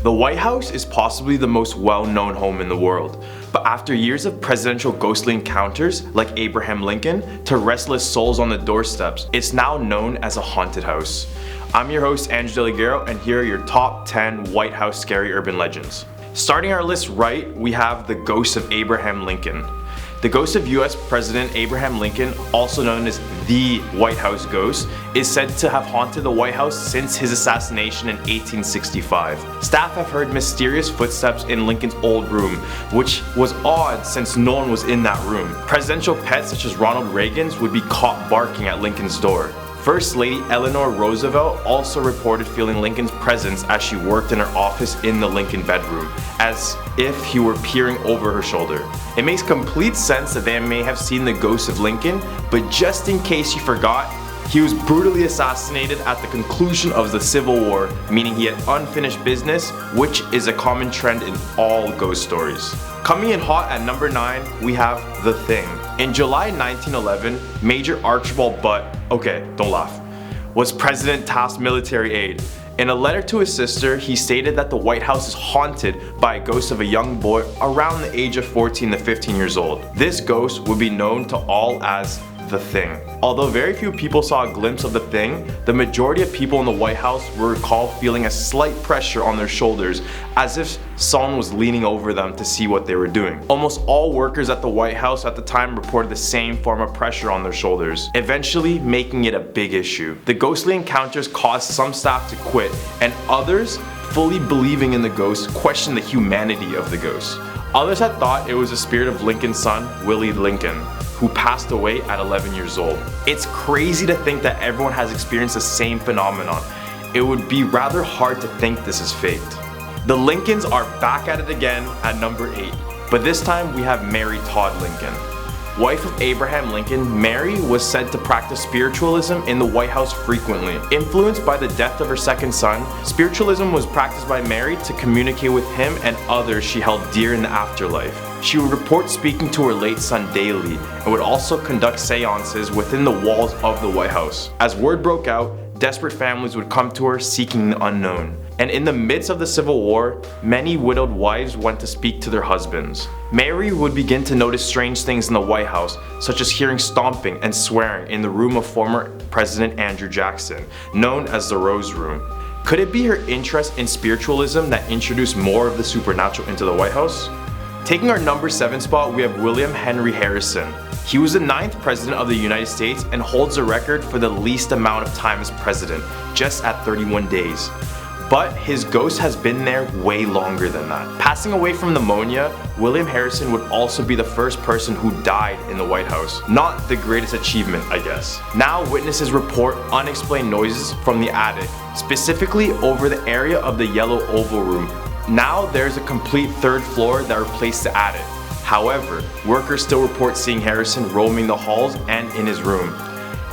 The White House is possibly the most well-known home in the world, but after years of presidential ghostly encounters like Abraham Lincoln to restless souls on the doorsteps, it's now known as a haunted house. I'm your host Andrew Deliguero, and here are your top 10 White House scary urban legends. Starting our list right, we have the ghost of Abraham Lincoln. The ghost of US President Abraham Lincoln, also known as the White House ghost, is said to have haunted the White House since his assassination in 1865. Staff have heard mysterious footsteps in Lincoln's old room, which was odd since no one was in that room. Presidential pets such as Ronald Reagan's would be caught barking at Lincoln's door. First Lady Eleanor Roosevelt also reported feeling Lincoln's presence as she worked in her office in the Lincoln bedroom, as if he were peering over her shoulder. It makes complete sense that they may have seen the ghost of Lincoln, but just in case you forgot, he was brutally assassinated at the conclusion of the Civil War, meaning he had unfinished business, which is a common trend in all ghost stories. Coming in hot at number 9, we have The Thing. In July 1911, Major Archibald Butt, don't laugh, was President tasked military aid. In a letter to his sister, he stated that the White House is haunted by a ghost of a young boy around the age of 14 to 15 years old. This ghost would be known to all as The Thing. Although very few people saw a glimpse of The Thing, the majority of people in the White House will recall feeling a slight pressure on their shoulders, as if someone was leaning over them to see what they were doing. Almost all workers at the White House at the time reported the same form of pressure on their shoulders, eventually making it a big issue. The ghostly encounters caused some staff to quit, and others, fully believing in the ghost, questioned the humanity of the ghost. Others had thought it was the spirit of Lincoln's son, Willie Lincoln, who passed away at 11 years old. It's crazy to think that everyone has experienced the same phenomenon. It would be rather hard to think this is faked. The Lincolns are back at it again at number 8, but this time we have Mary Todd Lincoln. Wife of Abraham Lincoln, Mary was said to practice spiritualism in the White House frequently. Influenced by the death of her second son, spiritualism was practiced by Mary to communicate with him and others she held dear in the afterlife. She would report speaking to her late son daily and would also conduct seances within the walls of the White House. As word broke out, desperate families would come to her seeking the unknown. And in the midst of the Civil War, many widowed wives went to speak to their husbands. Mary would begin to notice strange things in the White House, such as hearing stomping and swearing in the room of former President Andrew Jackson, known as the Rose Room. Could it be her interest in spiritualism that introduced more of the supernatural into the White House? Taking our number 7 spot, we have William Henry Harrison. He was the 9th president of the United States and holds the record for the least amount of time as president, just at 31 days. But his ghost has been there way longer than that. Passing away from pneumonia, William Harrison would also be the first person who died in the White House. Not the greatest achievement, I guess. Now witnesses report unexplained noises from the attic, specifically over the area of the yellow oval room. Now there's a complete 3rd floor that replaced the attic. However, workers still report seeing Harrison roaming the halls and in his room.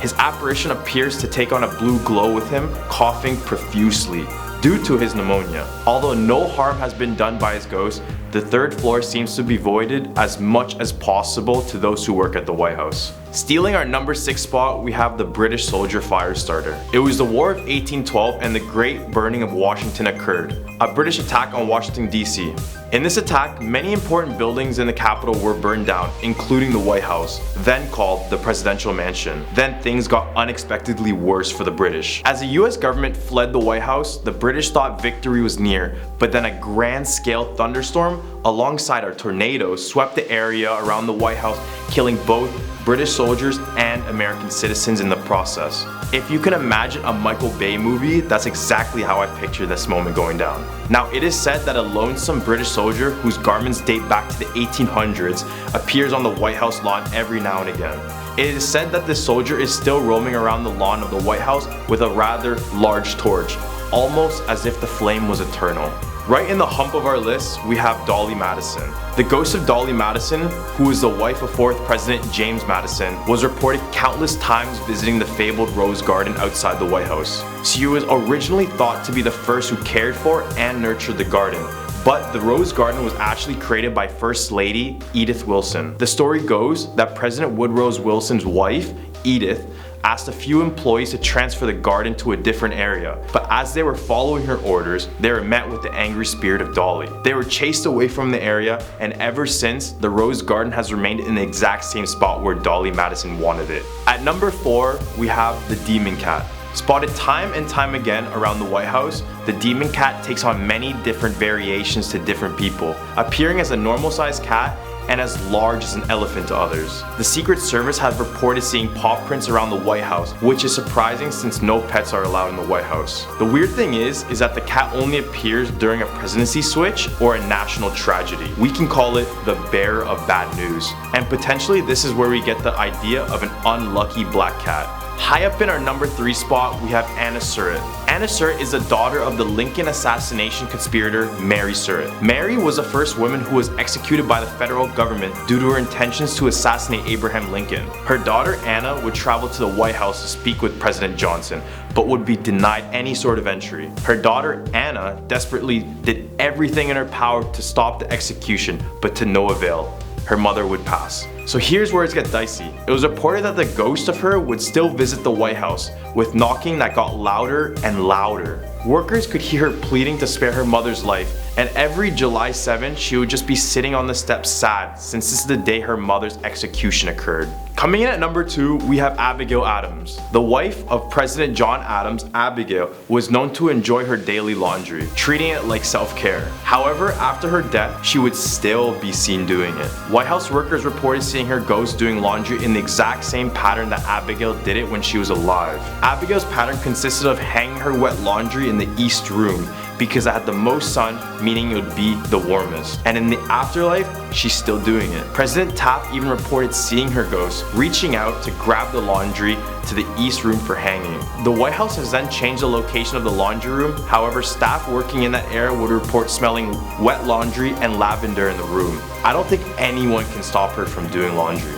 His apparition appears to take on a blue glow with him, coughing profusely due to his pneumonia. Although no harm has been done by his ghost, the 3rd floor seems to be voided as much as possible to those who work at the White House. Stealing our number 6 spot, we have the British soldier Firestarter. It was the War of 1812 and the Great Burning of Washington occurred, a British attack on Washington, D.C. In this attack, many important buildings in the capital were burned down, including the White House, then called the Presidential Mansion. Then things got unexpectedly worse for the British. As the US government fled the White House, the British thought victory was near, but then a grand-scale thunderstorm alongside a tornado swept the area around the White House, killing both British soldiers and American citizens in the process. If you can imagine a Michael Bay movie, that's exactly how I picture this moment going down. Now, it is said that a lonesome British soldier whose garments date back to the 1800s appears on the White House lawn every now and again. It is said that this soldier is still roaming around the lawn of the White House with a rather large torch, almost as if the flame was eternal. Right in the hump of our list, we have Dolly Madison. The ghost of Dolly Madison, who is the wife of 4th President James Madison, was reported countless times visiting the fabled Rose Garden outside the White House. She was originally thought to be the first who cared for and nurtured the garden, but the Rose Garden was actually created by First Lady Edith Wilson. The story goes that President Woodrow Wilson's wife, Edith, asked a few employees to transfer the garden to a different area, but as they were following her orders, they were met with the angry spirit of Dolly. They were chased away from the area, and ever since, the rose garden has remained in the exact same spot where Dolly Madison wanted it. At number 4, we have the demon cat. Spotted time and time again around the White House, the demon cat takes on many different variations to different people, appearing as a normal-sized cat and as large as an elephant to others. The Secret Service has reported seeing paw prints around the White House, which is surprising since no pets are allowed in the White House. The weird thing is that the cat only appears during a presidency switch or a national tragedy. We can call it the bearer of bad news. And potentially this is where we get the idea of an unlucky black cat. High up in our number 3 spot, we have Anna Surit. Anna Surit is the daughter of the Lincoln assassination conspirator Mary Surit. Mary was the first woman who was executed by the federal government due to her intentions to assassinate Abraham Lincoln. Her daughter Anna would travel to the White House to speak with President Johnson, but would be denied any sort of entry. Her daughter Anna desperately did everything in her power to stop the execution, but to no avail. Her mother would pass. So here's where it gets dicey. It was reported that the ghost of her would still visit the White House, with knocking that got louder and louder. Workers could hear her pleading to spare her mother's life, and every July 7th, she would just be sitting on the steps sad, since this is the day her mother's execution occurred. Coming in at number 2, we have Abigail Adams. The wife of President John Adams, Abigail, was known to enjoy her daily laundry, treating it like self-care. However, after her death, she would still be seen doing it. White House workers reported seeing her ghost doing laundry in the exact same pattern that Abigail did it when she was alive. Abigail's pattern consisted of hanging her wet laundry in the East Room, because it had the most sun, meaning it would be the warmest. And in the afterlife, she's still doing it. President Taft even reported seeing her ghost, reaching out to grab the laundry to the East Room for hanging. The White House has then changed the location of the laundry room, however staff working in that area would report smelling wet laundry and lavender in the room. I don't think anyone can stop her from doing laundry.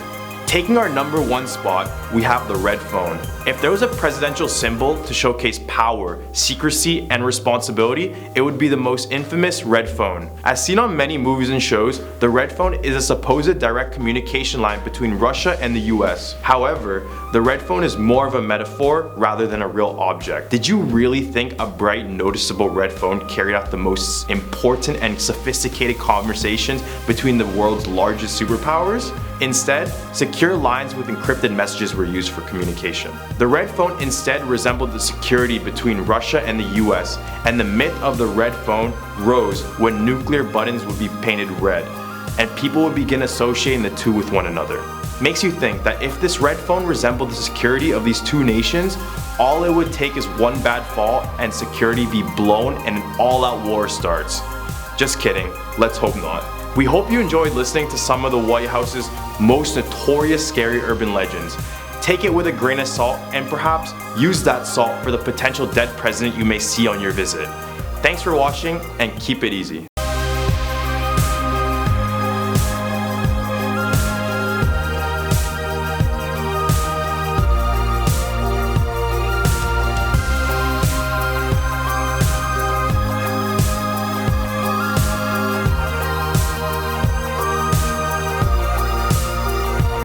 Taking our number 1 spot, we have the red phone. If there was a presidential symbol to showcase power, secrecy, and responsibility, it would be the most infamous red phone. As seen on many movies and shows, the red phone is a supposed direct communication line between Russia and the US. However, the red phone is more of a metaphor rather than a real object. Did you really think a bright, noticeable red phone carried out the most important and sophisticated conversations between the world's largest superpowers? Instead, secure lines with encrypted messages were used for communication. The red phone instead resembled the security between Russia and the US, and the myth of the red phone rose when nuclear buttons would be painted red, and people would begin associating the two with one another. Makes you think that if this red phone resembled the security of these two nations, all it would take is one bad fall and security be blown and an all-out war starts. Just kidding, let's hope not. We hope you enjoyed listening to some of the White House's most notorious scary urban legends. Take it with a grain of salt and perhaps use that salt for the potential dead president you may see on your visit. Thanks for watching and keep it easy.